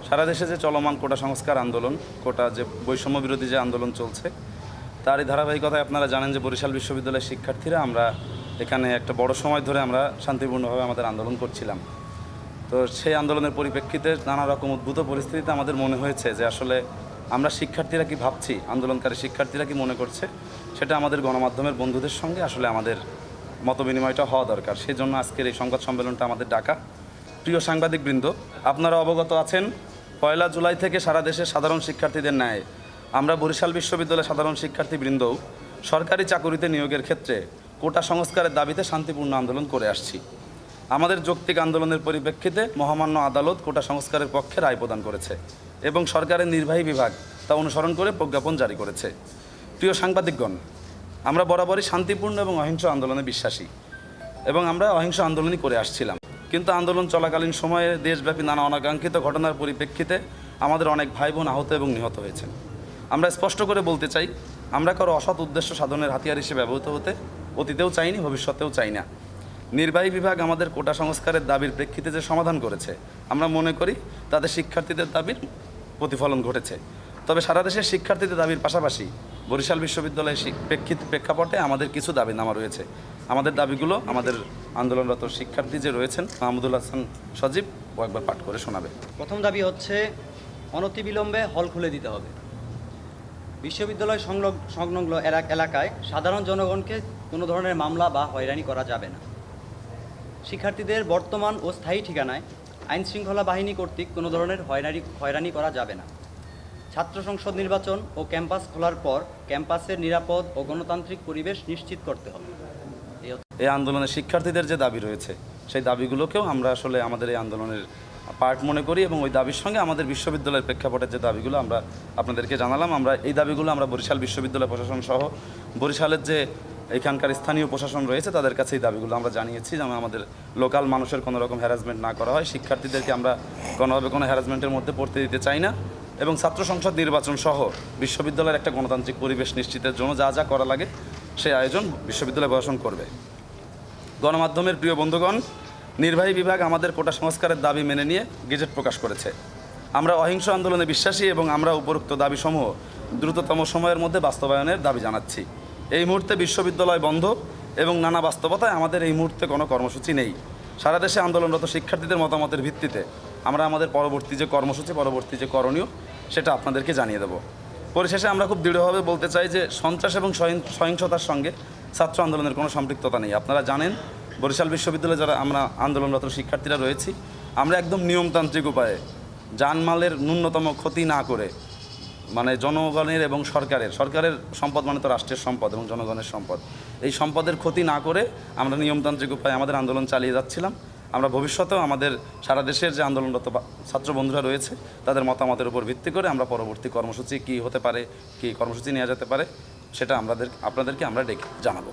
সারা দেশে যে চলমান কোটা সংস্কার আন্দোলন, কোটা যে বৈষম্য বিরোধী যে আন্দোলন চলছে, তারই ধারাবাহিকতায় আপনারা জানেন যে বরিশাল বিশ্ববিদ্যালয়ের শিক্ষার্থীরা আমরা এখানে একটা বড় সময় ধরে আমরা শান্তিপূর্ণভাবে আমাদের আন্দোলন করছিলাম। তো সেই আন্দোলনের পরিপ্রেক্ষিতে নানা রকম উদ্ভূত পরিস্থিতিতে আমাদের মনে হয়েছে যে আসলে আমরা শিক্ষার্থীরা কি ভাবছি, আন্দোলনকারী শিক্ষার্থীরা কি মনে করছে, সেটা আমাদের গণমাধ্যমের বন্ধুদের সঙ্গে আসলে আমাদের মতবিনিময়টা হওয়া দরকার। সেই জন্য আজকের এই সংবাদ সম্মেলনটা আমাদের ডাকা। প্রিয় সাংবাদিকবৃন্দ, আপনারা অবগত আছেন 1 জুলাই থেকে সারা দেশের সাধারণ শিক্ষার্থীদের ন্যায় আমরা বরিশাল বিশ্ববিদ্যালয়ের সাধারণ শিক্ষার্থীবৃন্দও সরকারি চাকুরিতে নিয়োগের ক্ষেত্রে কোটা সংস্কারের দাবিতে শান্তিপূর্ণ আন্দোলন করে আসছি। আমাদের যৌক্তিক আন্দোলনের পরিপ্রেক্ষিতে মহামান্য আদালত কোটা সংস্কারের পক্ষে রায় প্রদান করেছে এবং সরকারের নির্বাহী বিভাগ তা অনুসরণ করে প্রজ্ঞাপন জারি করেছে। প্রিয় সাংবাদিকগণ, আমরা বরাবরই শান্তিপূর্ণ এবং অহিংস আন্দোলনে বিশ্বাসী এবং আমরা অহিংস আন্দোলনই করে আসছিলাম। কিন্তু আন্দোলন চলাকালীন সময়ে দেশব্যাপী নানা অনাকাঙ্ক্ষিত ঘটনার পরিপ্রেক্ষিতে আমাদের অনেক ভাই বোন আহত এবং নিহত হয়েছেন। আমরা স্পষ্ট করে বলতে চাই, আমরা কারো অসৎ উদ্দেশ্য সাধনের হাতিয়ার হিসেবে ব্যবহৃত হতে অতীতেও চাইনি, ভবিষ্যতেও চাই না। নির্বাহী বিভাগ আমাদের কোটা সংস্কারের দাবির প্রেক্ষিতে যে সমাধান করেছে, আমরা মনে করি তাদের শিক্ষার্থীদের দাবির প্রতিফলন ঘটেছে। তবে সারা দেশের শিক্ষার্থীদের দাবির পাশাপাশি বরিশাল বিশ্ববিদ্যালয়ের প্রেক্ষাপটে আমাদের কিছু দাবিনামা রয়েছে। আমাদের দাবিগুলো আমাদের আন্দোলনরত শিক্ষার্থী যে রয়েছেন মাহমুদুল হাসান সজীব ও একবার পাঠ করে শোনাবে। প্রথম দাবি হচ্ছে অনতিবিলম্বে হল খুলে দিতে হবে। বিশ্ববিদ্যালয় সংলগ্ন এলাকায় সাধারণ জনগণকে কোনো ধরনের মামলা বা হয়রানি করা যাবে না। শিক্ষার্থীদের বর্তমান ও স্থায়ী ঠিকানায় আইনশৃঙ্খলা বাহিনী কর্তৃক কোনো ধরনের হয়রানি করা যাবে না। ছাত্র সংসদ নির্বাচন ও ক্যাম্পাস খোলার পর ক্যাম্পাসের নিরাপদ ও গণতান্ত্রিক পরিবেশ নিশ্চিত করতে হবে। এই আন্দোলনে শিক্ষার্থীদের যে দাবি রয়েছে, সেই দাবিগুলোকেও আমরা আসলে আমাদের এই আন্দোলনের পার্ট মনে করি এবং ওই দাবির সঙ্গে আমাদের বিশ্ববিদ্যালয়ের প্রেক্ষাপটের যে দাবিগুলো আমরা আপনাদেরকে জানালাম, আমরা এই দাবিগুলো আমরা বরিশাল বিশ্ববিদ্যালয় প্রশাসন সহ বরিশালের যে এখানকার স্থানীয় প্রশাসন রয়েছে তাদের কাছে এই দাবিগুলো আমরা জানিয়েছি, যেন আমাদের লোকাল মানুষের কোনো রকম হ্যারাসমেন্ট না করা হয়। শিক্ষার্থীদেরকে আমরা কোনোভাবে কোনো হ্যারাসমেন্টের মধ্যে পড়তে দিতে চাই না এবং ছাত্র সংসদ নির্বাচন সহ বিশ্ববিদ্যালয়ের একটা গণতান্ত্রিক পরিবেশ নিশ্চিতের জন্য যা যা করা লাগে সেই আয়োজন বিশ্ববিদ্যালয় প্রশাসন করবে। গণমাধ্যমের প্রিয় বন্ধুগণ, নির্বাহী বিভাগ আমাদের কোটা সংস্কারের দাবি মেনে নিয়ে গেজেট প্রকাশ করেছে। আমরা অহিংস আন্দোলনে বিশ্বাসী এবং আমরা উপরোক্ত দাবিসমূহ দ্রুততম সময়ের মধ্যে বাস্তবায়নের দাবি জানাচ্ছি। এই মুহূর্তে বিশ্ববিদ্যালয় বন্ধ এবং নানা বাস্তবতায় আমাদের এই মুহূর্তে কোনো কর্মসূচি নেই। সারা দেশে আন্দোলনরত শিক্ষার্থীদের মতামতের ভিত্তিতে আমরা আমাদের পরবর্তী যে কর্মসূচি, পরবর্তী যে করণীয়, সেটা আপনাদেরকে জানিয়ে দেব। পরিশেষে আমরা খুব দৃঢ়ভাবে বলতে চাই যে সন্ত্রাস এবং সহিংসতার সঙ্গে ছাত্র আন্দোলনের কোনো সম্পৃক্ততা নেই। আপনারা জানেন বরিশাল বিশ্ববিদ্যালয়ে যারা আমরা আন্দোলনরত শিক্ষার্থীরা রয়েছি, আমরা একদম নিয়মতান্ত্রিক উপায়ে জানমালের ন্যূনতম ক্ষতি না করে, মানে জনগণের এবং সরকারের সম্পদ মানে তো রাষ্ট্রের সম্পদ এবং জনগণের সম্পদ, এই সম্পদের ক্ষতি না করে আমরা নিয়মতান্ত্রিক উপায়ে আমাদের আন্দোলন চালিয়ে যাচ্ছিলাম। আমরা ভবিষ্যতেও আমাদের সারা দেশের যে আন্দোলনরত ছাত্র বন্ধুরা রয়েছে তাদের মতামতের উপর ভিত্তি করে আমরা পরবর্তী কর্মসূচি কী হতে পারে, কী কর্মসূচি নেওয়া যেতে পারে, সেটা আপনাদেরকে আমরা ডেকে জানাবো।